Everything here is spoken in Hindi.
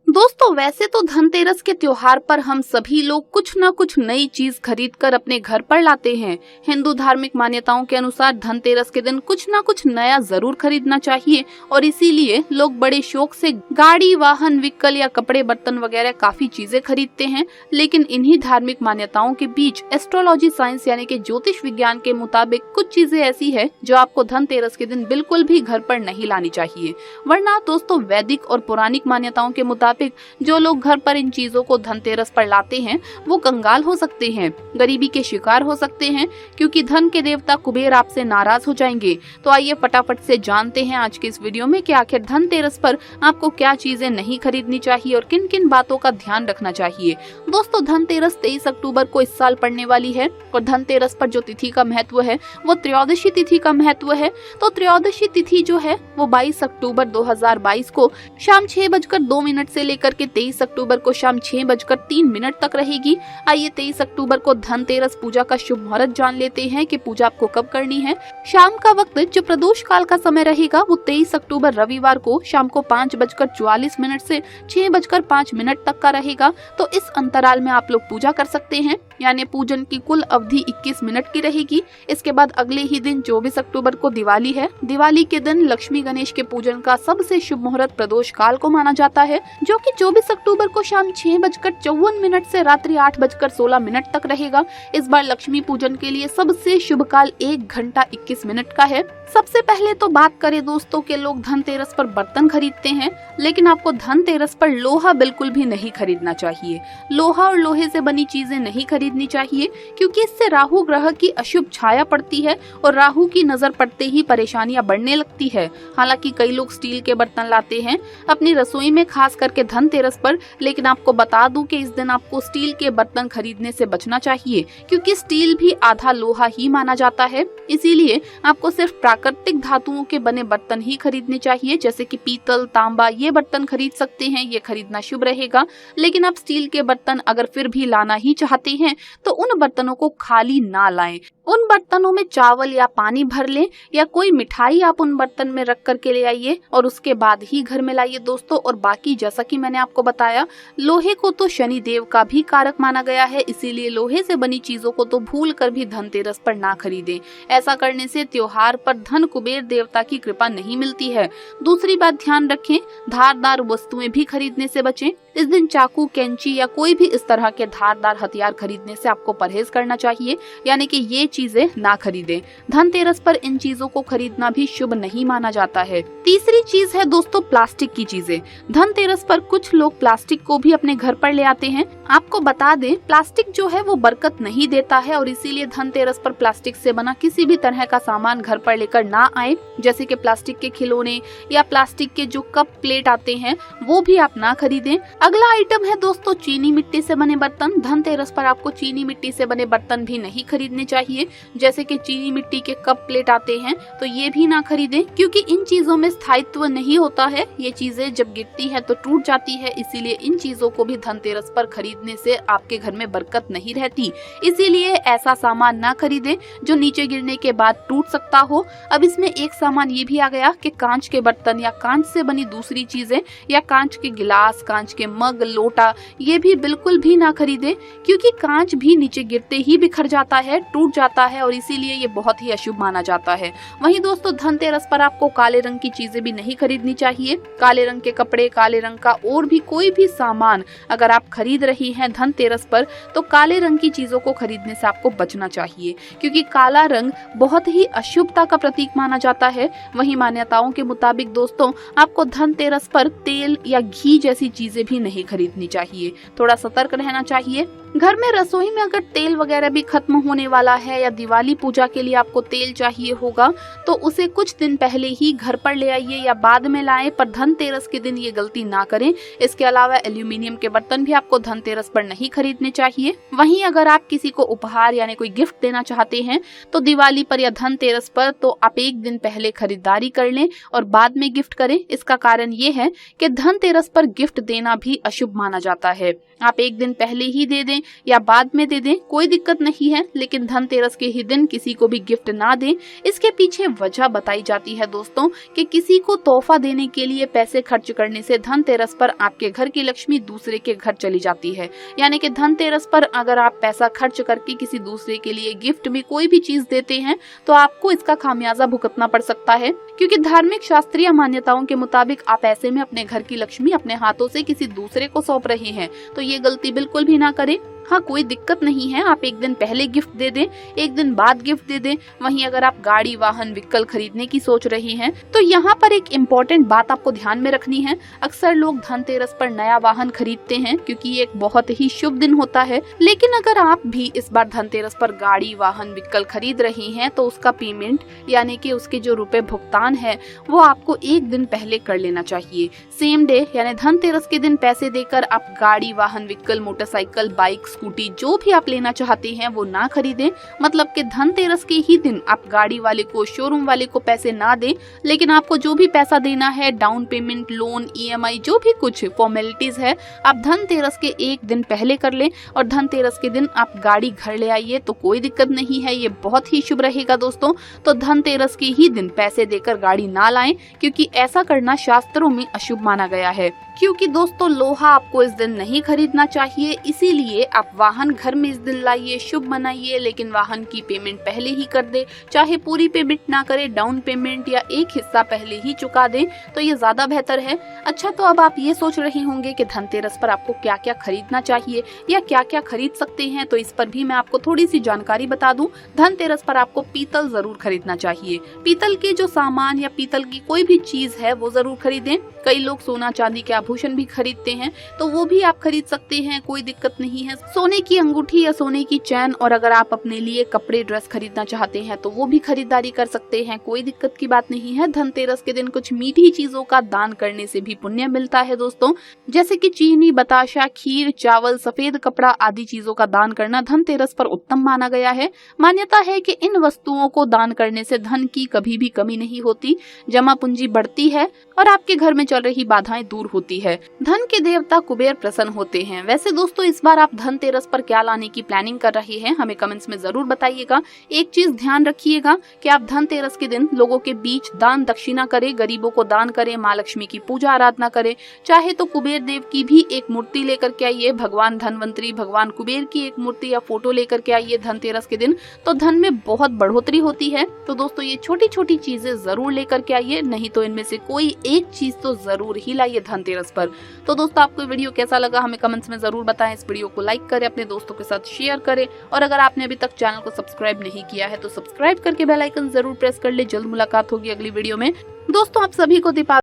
दोस्तों वैसे तो धनतेरस के त्योहार पर हम सभी लोग कुछ न कुछ नई चीज खरीद कर अपने घर पर लाते हैं। हिंदू धार्मिक मान्यताओं के अनुसार धनतेरस के दिन कुछ न कुछ नया जरूर खरीदना चाहिए और इसीलिए लोग बड़े शौक से गाड़ी, वाहन, व्हीकल या कपड़े, बर्तन वगैरह काफी चीजें खरीदते हैं। लेकिन इन्हीं धार्मिक मान्यताओं के बीच एस्ट्रोलॉजी साइंस यानी कि ज्योतिष विज्ञान के मुताबिक कुछ चीजें ऐसी है जो आपको धनतेरस के दिन बिल्कुल भी घर पर नहीं लानी चाहिए, वरना दोस्तों वैदिक और पौराणिक मान्यताओं के मुताबिक जो लोग घर पर इन चीजों को धनतेरस पर लाते हैं वो कंगाल हो सकते हैं, गरीबी के शिकार हो सकते हैं, क्योंकि धन के देवता कुबेर आपसे नाराज हो जाएंगे। तो आइए फटाफट से जानते हैं आज के इस वीडियो में कि आखिर धनतेरस पर आपको क्या चीजें नहीं खरीदनी चाहिए और किन किन बातों का ध्यान रखना चाहिए। दोस्तों धनतेरस 23 अक्टूबर को इस साल पड़ने वाली है और धनतेरस पर जो तिथि का महत्व है वो त्रयोदशी तिथि का महत्व है। तो त्रयोदशी तिथि जो है वो 22 अक्टूबर 2022 को शाम 6:02 से लेकर के 23 अक्टूबर को शाम 6:03 तक रहेगी। आइए 23 अक्टूबर को धनतेरस पूजा का शुभ मुहूर्त जान लेते हैं कि पूजा आपको कब करनी है। शाम का वक्त जो प्रदोष काल का समय रहेगा वो 23 अक्टूबर रविवार को शाम को 5:44 से 6:05 तक का रहेगा। तो इस अंतराल में आप लोग पूजा कर सकते हैं, यानी पूजन की कुल अवधि 21 मिनट की रहेगी। इसके बाद अगले ही दिन 24 अक्टूबर को दिवाली है। दिवाली के दिन लक्ष्मी गणेश के पूजन का सबसे शुभ मुहूर्त प्रदोष काल को माना जाता है, जो कि 24 अक्टूबर को शाम 6:54 से रात्रि 8:16 तक रहेगा। इस बार लक्ष्मी पूजन के लिए सबसे शुभ काल 1 घंटा 21 मिनट का है। सबसे पहले तो बात करें दोस्तों के लोग धनतेरस पर बर्तन खरीदते हैं, लेकिन आपको धनतेरस पर लोहा बिल्कुल भी नहीं खरीदना चाहिए। लोहा और लोहे से बनी चीजें नहीं खरीदनी चाहिए, क्योंकि इससे राहु ग्रह की अशुभ छाया पड़ती है और राहु की नजर पड़ते ही परेशानियां बढ़ने लगती है। हालांकि कई लोग स्टील के बर्तन लाते हैं अपनी रसोई में, खास करके धनतेरस पर, लेकिन आपको बता दूं कि इस दिन आपको स्टील के बर्तन खरीदने से बचना चाहिए, क्योंकि स्टील भी आधा लोहा ही माना जाता है। इसीलिए आपको सिर्फ प्राकृतिक धातुओं के बने बर्तन ही खरीदने चाहिए, जैसे कि पीतल, तांबा, ये बर्तन खरीद सकते हैं, ये खरीदना शुभ रहेगा। लेकिन आप स्टील के बर्तन अगर फिर भी लाना ही चाहते हैं तो उन बर्तनों को खाली ना लाएं। उन बर्तनों में चावल या पानी भर लें या कोई मिठाई आप उन बर्तन में रख करके ले आइए और उसके बाद ही घर में लाइए दोस्तों। और बाकी जैसा कि मैंने आपको बताया, लोहे को तो शनि देव का भी कारक माना गया है, इसीलिए लोहे से बनी चीजों को तो भूल कर भी धनतेरस पर ना खरीदें। ऐसा करने से त्योहार पर धन कुबेर देवता की कृपा नहीं मिलती है। दूसरी बात ध्यान रखें, धारदार वस्तुएं भी खरीदने से बचें। इस दिन चाकू, कैंची या कोई भी इस तरह के धारदार हथियार खरीदने से आपको परहेज करना चाहिए, यानी कि ये चीजें ना खरीदें। धनतेरस पर इन चीजों को खरीदना भी शुभ नहीं माना जाता है। तीसरी चीज है दोस्तों प्लास्टिक की चीजें। धनतेरस पर कुछ लोग प्लास्टिक को भी अपने घर पर ले आते हैं। आपको बता दें, प्लास्टिक जो है वो बरकत नहीं देता है और इसीलिए धनतेरस पर प्लास्टिक से बना किसी भी तरह का सामान घर पर लेकर ना आए, जैसे कि प्लास्टिक के खिलौने या प्लास्टिक के जो कप प्लेट आते हैं वो भी आप ना खरीदें। अगला आइटम है दोस्तों चीनी मिट्टी से बने बर्तन। धनतेरस पर आपको चीनी मिट्टी से बने बर्तन भी नहीं खरीदने चाहिए, जैसे कि चीनी मिट्टी के कप प्लेट आते हैं तो ये भी ना खरीदें, क्योंकि इन चीजों में स्थायित्व नहीं होता है। ये चीजें जब गिरती है तो टूट जाती है, इसीलिए इन चीजों को भी धनतेरस पर खरीदने से आपके घर में बरकत नहीं रहती। इसीलिए ऐसा सामान ना खरीदें जो नीचे गिरने के बाद टूट सकता हो। अब इसमें एक सामान ये भी आ गया कि कांच के बर्तन या कांच से बनी दूसरी चीजें या कांच के गिलास, कांच के मग, लोटा, ये भी बिल्कुल भी ना खरीदें, क्योंकि कांच भी नीचे गिरते ही बिखर जाता है, टूट जाता है और इसीलिए ये बहुत ही अशुभ माना जाता है। वहीं दोस्तों धनतेरस पर आपको काले रंग की चीजें भी नहीं खरीदनी चाहिए। काले रंग के कपड़े, काले रंग का और भी कोई भी सामान अगर आप खरीद रही हैं धनतेरस पर, तो काले रंग की चीजों को खरीदने से आपको बचना चाहिए, क्योंकि काला रंग बहुत ही अशुभता का प्रतीक माना जाता है। वहीं मान्यताओं के मुताबिक दोस्तों आपको धनतेरस पर तेल या घी जैसी चीजें भी नहीं खरीदनी चाहिए। थोड़ा सतर्क रहना चाहिए। घर में रसोई में अगर तेल वगैरह भी खत्म होने वाला है या दिवाली पूजा के लिए आपको तेल चाहिए होगा तो उसे कुछ दिन पहले ही घर पर ले आइए या बाद में लाएं, पर धनतेरस के दिन ये गलती ना करें। इसके अलावा एल्यूमिनियम के बर्तन भी आपको धनतेरस पर नहीं खरीदने चाहिए। वहीं अगर आप किसी को उपहार यानी कोई गिफ्ट देना चाहते हैं तो दिवाली पर या धनतेरस पर तो आप एक दिन पहले खरीदारी कर लें और बाद में गिफ्ट करें। इसका कारण ये है कि धनतेरस पर गिफ्ट देना भी अशुभ माना जाता है। आप एक दिन पहले ही दे दें या बाद में दे दें, कोई दिक्कत नहीं है, लेकिन धनतेरस के ही दिन किसी को भी गिफ्ट ना दें। इसके पीछे वजह बताई जाती है दोस्तों कि किसी को तोहफा देने के लिए पैसे खर्च करने से धनतेरस पर आपके घर की लक्ष्मी दूसरे के घर चली जाती है। यानी कि धनतेरस पर अगर आप पैसा खर्च करके किसी दूसरे के लिए गिफ्ट में कोई भी चीज देते हैं तो आपको इसका खामियाजा भुगतना पड़ सकता है, क्योंकि धार्मिक शास्त्रीय मान्यताओं के मुताबिक आप ऐसे में अपने घर की लक्ष्मी अपने हाथों से किसी दूसरे को सौंप रहे हैं। तो ये गलती बिल्कुल भी ना करें। हाँ, कोई दिक्कत नहीं है, आप एक दिन पहले गिफ्ट दे दें, एक दिन बाद गिफ्ट दे दें। वहीं अगर आप गाड़ी, वाहन, व्हीकल खरीदने की सोच रहे हैं तो यहाँ पर एक इम्पोर्टेंट बात आपको ध्यान में रखनी है। अक्सर लोग धनतेरस पर नया वाहन खरीदते हैं क्योंकि ये एक बहुत ही शुभ दिन होता है, लेकिन अगर आप भी इस बार धनतेरस पर गाड़ी, वाहन, व्हीकल खरीद रहे हैं तो उसका पेमेंट यानी कि उसके जो रुपए भुगतान है वो आपको एक दिन पहले कर लेना चाहिए। सेम डे यानी धनतेरस के दिन पैसे देकर आप गाड़ी, वाहन, व्हीकल, मोटरसाइकिल, बाइक, स्कूटी जो भी आप लेना चाहते हैं वो ना खरीदें। मतलब कि धनतेरस के ही दिन आप गाड़ी वाले को, शोरूम वाले को पैसे ना दें, लेकिन आपको जो भी पैसा देना है, डाउन पेमेंट, लोन, ईएमआई, जो भी कुछ फॉर्मेलिटीज है, आप धनतेरस के एक दिन पहले कर लें और धनतेरस के दिन आप गाड़ी घर ले आइए तो कोई दिक्कत नहीं है। ये बहुत ही शुभ रहेगा दोस्तों। तो धनतेरस के ही दिन पैसे देकर गाड़ी ना लाएं, क्योंकि ऐसा करना शास्त्रों में अशुभ माना गया है। क्योंकि दोस्तों लोहा आपको इस दिन नहीं खरीदना चाहिए, इसीलिए आप वाहन घर में इस दिन लाइए, शुभ मनाइए, लेकिन वाहन की पेमेंट पहले ही कर दे। चाहे पूरी पेमेंट ना करे, डाउन पेमेंट या एक हिस्सा पहले ही चुका दें तो ये ज्यादा बेहतर है। अच्छा, तो अब आप ये सोच रहे होंगे कि धनतेरस पर आपको क्या क्या खरीदना चाहिए या क्या क्या खरीद सकते हैं, तो इस पर भी मैं आपको थोड़ी सी जानकारी बता दूं। धनतेरस पर आपको पीतल जरूर खरीदना चाहिए। पीतल के जो सामान या पीतल की कोई भी चीज है वो जरूर खरीदें। कई लोग सोना चांदी के आभूषण भी खरीदते हैं तो वो भी आप खरीद सकते हैं, कोई दिक्कत नहीं है। सोने की अंगूठी या सोने की चैन, और अगर आप अपने लिए कपड़े, ड्रेस खरीदना चाहते हैं तो वो भी खरीदारी कर सकते हैं, कोई दिक्कत की बात नहीं है। धनतेरस के दिन कुछ मीठी चीजों का दान करने से भी पुण्य मिलता है दोस्तों, जैसे कि चीनी, बताशा, खीर, चावल, सफेद कपड़ा आदि चीजों का दान करना धनतेरस पर उत्तम माना गया है। मान्यता है कि इन वस्तुओं को दान करने से धन की कभी भी कमी नहीं होती, जमा पूंजी बढ़ती है और आपके घर में चल रही बाधाएं दूर होती है। धन के देवता कुबेर प्रसन्न होते हैं। वैसे दोस्तों इस बार आप धनतेरस पर क्या लाने की प्लानिंग कर रहे हैं, हमें कमेंट्स में जरूर बताइएगा। एक चीज ध्यान रखिएगा कि आप धनतेरस के दिन लोगों के बीच दान दक्षिणा करें, गरीबों को दान करें, माँ लक्ष्मी की पूजा आराधना करें। चाहे तो कुबेर देव की भी एक मूर्ति लेकर के आइए, भगवान धनवंतरी, भगवान कुबेर की एक मूर्ति या फोटो लेकर के आइए धनतेरस के दिन, तो धन में बहुत बढ़ोतरी होती है। तो दोस्तों ये छोटी छोटी चीजें जरूर लेकर के आइए, नहीं तो इनमें से कोई एक चीज तो जरूर ही लाइए धनतेरस पर। तो दोस्तों आपको वीडियो कैसा लगा हमें कमेंट्स में जरूर बताएं। इस वीडियो को लाइक करें, अपने दोस्तों के साथ शेयर करें, और अगर आपने अभी तक चैनल को सब्सक्राइब नहीं किया है तो सब्सक्राइब करके बेल आइकन जरूर प्रेस कर ले। जल्द मुलाकात होगी अगली वीडियो में। दोस्तों आप सभी को दीपावली